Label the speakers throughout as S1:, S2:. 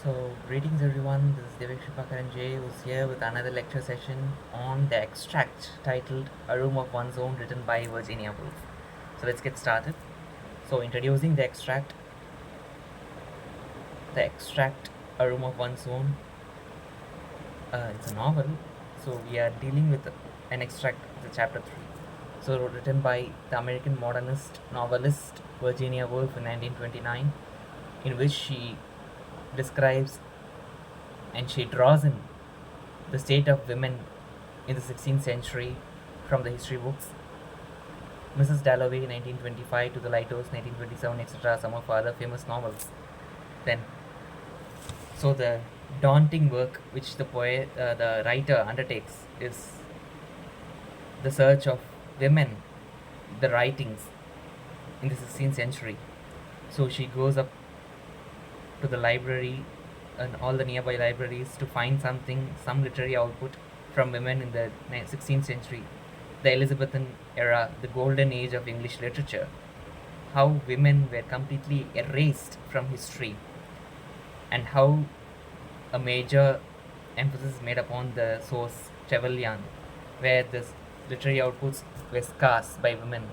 S1: Greetings everyone, this is Devesh Kirubhakaran.J who's here with another lecture session on the extract titled A Room of One's Own, written by Virginia Woolf. So, let's get started. Introducing the extract, A Room of One's Own, it's a novel. We are dealing with an extract of the chapter 3. Written by the American modernist novelist Virginia Woolf in 1929, in which she describes and she draws in the state of women in the 16th century from the history books. Mrs. Dalloway, 1925, To the Lighthouse, 1927, etc., some of her other famous novels. Then, the daunting work which the writer undertakes is the search of women, the writings in the 16th century. So she goes up to the library and all the nearby libraries to find some literary output from women in the 16th century, the Elizabethan era, the golden age of English literature, how women were completely erased from history, and how a major emphasis is made upon the source Trevelyan, where the literary outputs were scarce by women.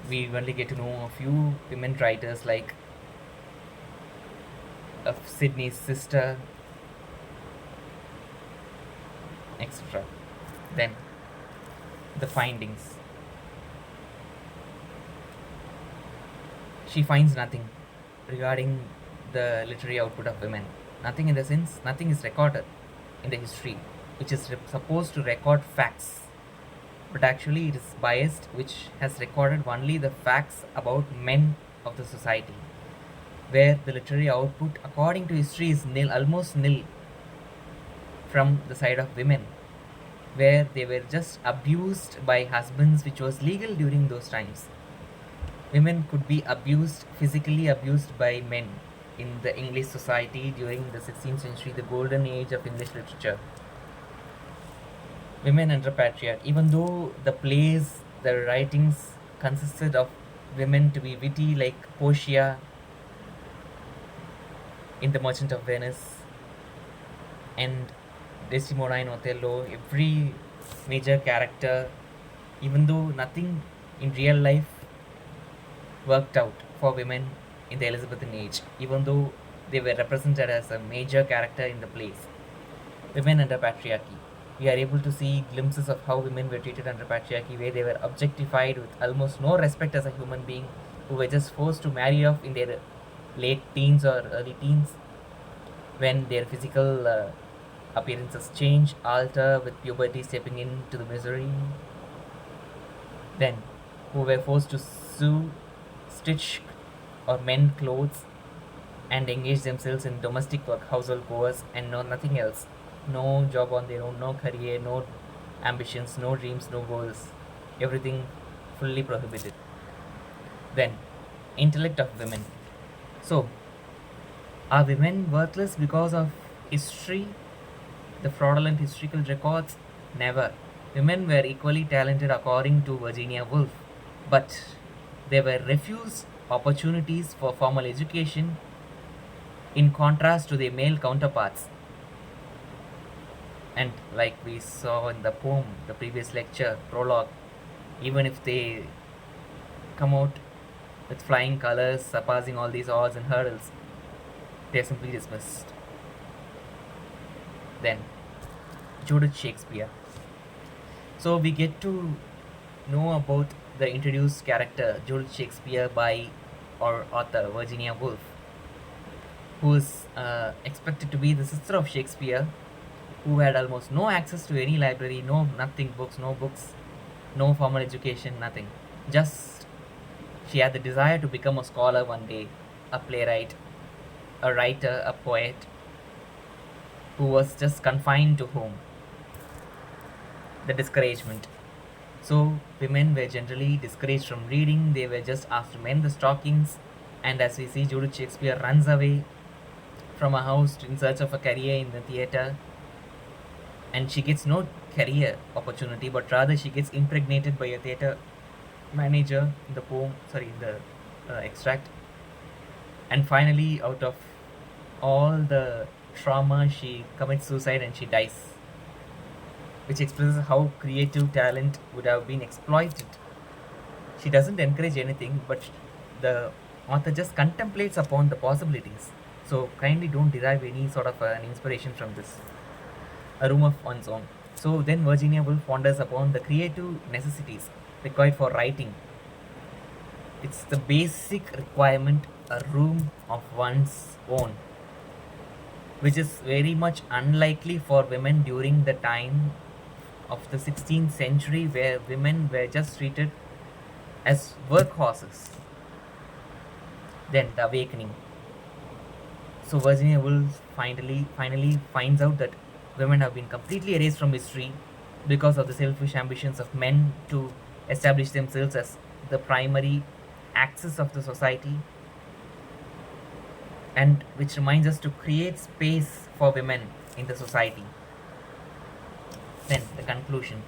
S1: We only get to know a few women writers like of Sydney's sister, etc. Then the findings. She finds nothing regarding the literary output of women. Nothing in the sense, nothing is recorded in the history, which is supposed to record facts. But actually, it is biased, which has recorded only the facts about men of the society, where the literary output, according to history, is nil, almost nil, from the side of women, where they were just abused by husbands, which was legal during those times. Women could be abused, physically abused by men in the English society during the 16th century, the golden age of English literature. Women under patriarchy, even though the plays, the writings consisted of women to be witty, like Portia in The Merchant of Venice and Desdemona in Othello, every major character, even though nothing in real life worked out for women in the Elizabethan age, even though they were represented as a major character in the plays. Women under patriarchy. We are able to see glimpses of how women were treated under patriarchy, where they were objectified with almost no respect as a human being, who were just forced to marry off in their late teens or early teens, when their physical appearances change, alter, with puberty stepping into the misery. Then, who were forced to sew, stitch, or mend clothes, and engage themselves in domestic work, household chores, and nothing else. No job on their own, no career, no ambitions, no dreams, no goals. Everything fully prohibited. Then, Intellect of Women. So, are women worthless because of history? The fraudulent historical records? Never. Women were equally talented according to Virginia Woolf, but they were refused opportunities for formal education in contrast to their male counterparts. And like we saw in the poem, the previous lecture, prologue, even if they come out with flying colors, surpassing all these odds and hurdles, they are simply dismissed. Then, Judith Shakespeare. So we get to know about the introduced character, Judith Shakespeare, by our author, Virginia Woolf, who is expected to be the sister of Shakespeare, who had almost no access to any library, no books, no formal education, nothing. Just she had the desire to become a scholar one day, a playwright, a writer, a poet, who was just confined to home. The discouragement. So women were generally discouraged from reading, they were just asked to mend the stockings, and as we see, Judith Shakespeare runs away from a house in search of a career in the theatre, and she gets no career opportunity, but rather she gets impregnated by a theatre manager in the extract. And finally, out of all the trauma, she commits suicide and she dies, which expresses how creative talent would have been exploited. She doesn't encourage anything, but the author just contemplates upon the possibilities. So kindly don't derive any sort of an inspiration from this. A room of one's own. So then Virginia Woolf wonders upon the creative necessities required for writing. It's the basic requirement, a room of one's own, which is very much unlikely for women during the time of the 16th century, where women were just treated as workhorses. Then the awakening. So Virginia Woolf finally finds out that women have been completely erased from history because of the selfish ambitions of men to establish themselves as the primary axis of the society, and which reminds us to create space for women in the society. Then the conclusion.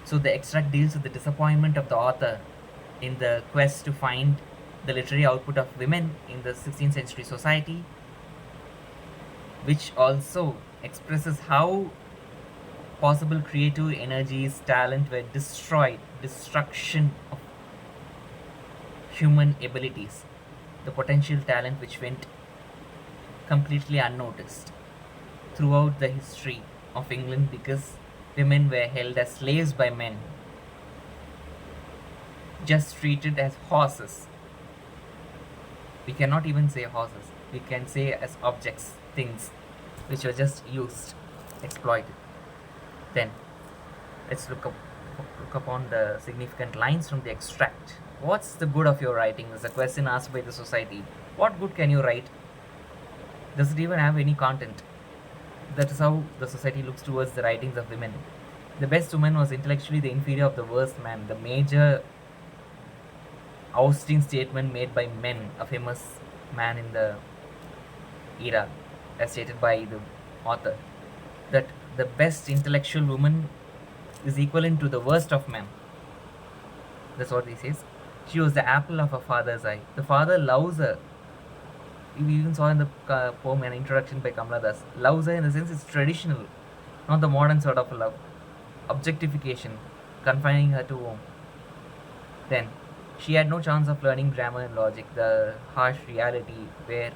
S1: So the extract deals with the disappointment of the author in the quest to find the literary output of women in the 16th century society, which also expresses how possible creative energies, talent were destroyed, destruction of human abilities, the potential talent which went completely unnoticed throughout the history of England, because women were held as slaves by men, just treated as horses. We cannot even say horses, we can say as objects, things which were just used, exploited. Then let's look upon the significant lines from the extract. What's the good of your writing is a question asked by the society. What good can you write? Does it even have any content? That is how the society looks towards the writings of women. The best woman was intellectually the inferior of the worst man. The major ousting statement made by men, a famous man in the era, as stated by the author, that the best intellectual woman is equivalent to the worst of men. That's what he says. She was the apple of her father's eye. The father loves her. We even saw in the poem an introduction by Kamala Das. Loves her in the sense it's traditional, not the modern sort of love. Objectification, confining her to home. Then, she had no chance of learning grammar and logic, the harsh reality where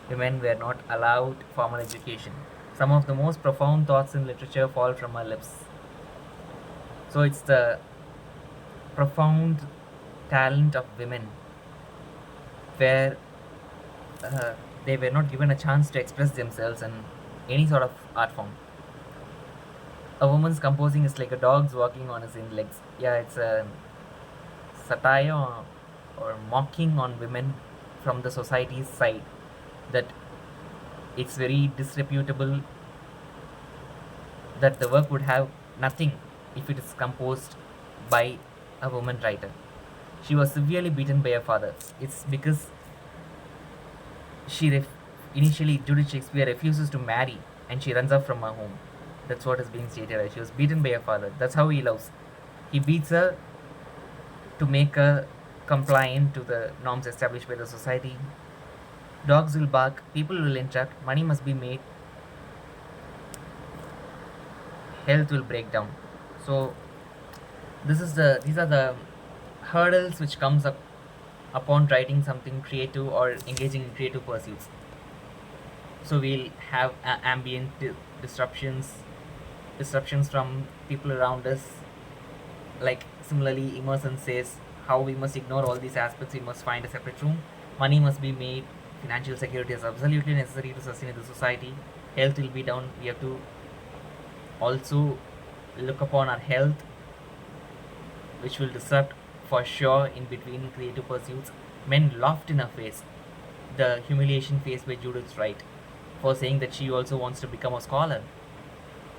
S1: women were not allowed formal education. Some of the most profound thoughts in literature fall from her lips. So it's the profound talent of women where they were not given a chance to express themselves in any sort of art form. A woman's composing is like a dog's walking on his hind legs. Yeah, it's a satire or mocking on women from the society's side, that it's very disreputable, that the work would have nothing if it is composed by a woman writer. She was severely beaten by her father. It's because initially Judith Shakespeare refuses to marry and she runs off from her home. That's what is being stated. She was beaten by her father. That's how he loves. He beats her to make her compliant to the norms established by the society. Dogs will bark, people will interact, money must be made, health will break down. So these are the hurdles which comes up upon writing something creative or engaging in creative pursuits. So we'll have ambient disruptions from people around us. Like similarly, Emerson says how we must ignore all these aspects. We must find a separate room. Money must be made. Financial security is absolutely necessary to sustain the society. Health will be down. We have to also look upon our health, which will disrupt for sure in between creative pursuits. Men laughed in her face. The humiliation faced by Judith's right for saying that she also wants to become a scholar.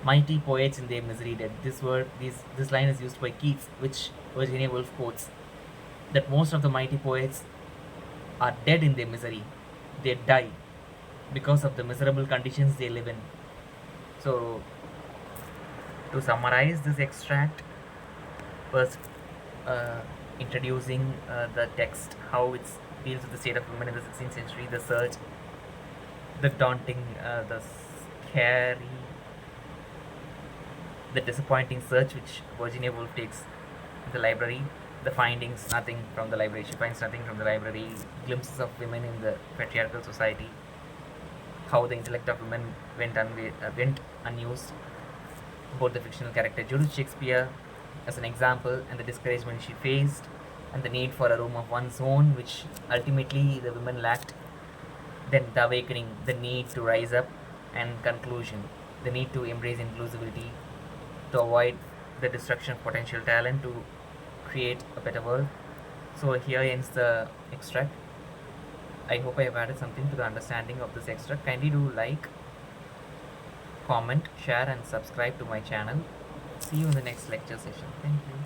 S1: Mighty poets in their misery dead. This line is used by Keats, which Virginia Woolf quotes, that most of the mighty poets are dead in their misery. They die because of the miserable conditions they live in. So, to summarize this extract, first introducing the text, how it deals with the state of women in the 16th century, the search, the daunting, the scary, the disappointing search which Virginia Woolf takes in the library, the findings, nothing from the library. She finds nothing from the library, glimpses of women in the patriarchal society, how the intellect of women went unused, about the fictional character Judith Shakespeare as an example, and the discouragement she faced, and the need for a room of one's own, which ultimately the women lacked. Then the awakening, the need to rise up, and conclusion, the need to embrace inclusivity, to avoid the destruction of potential talent, to create a better world. So here ends the extract. I hope I have added something to the understanding of this extract. Kindly do like, comment, share, and subscribe to my channel. See you in the next lecture session. Thank you.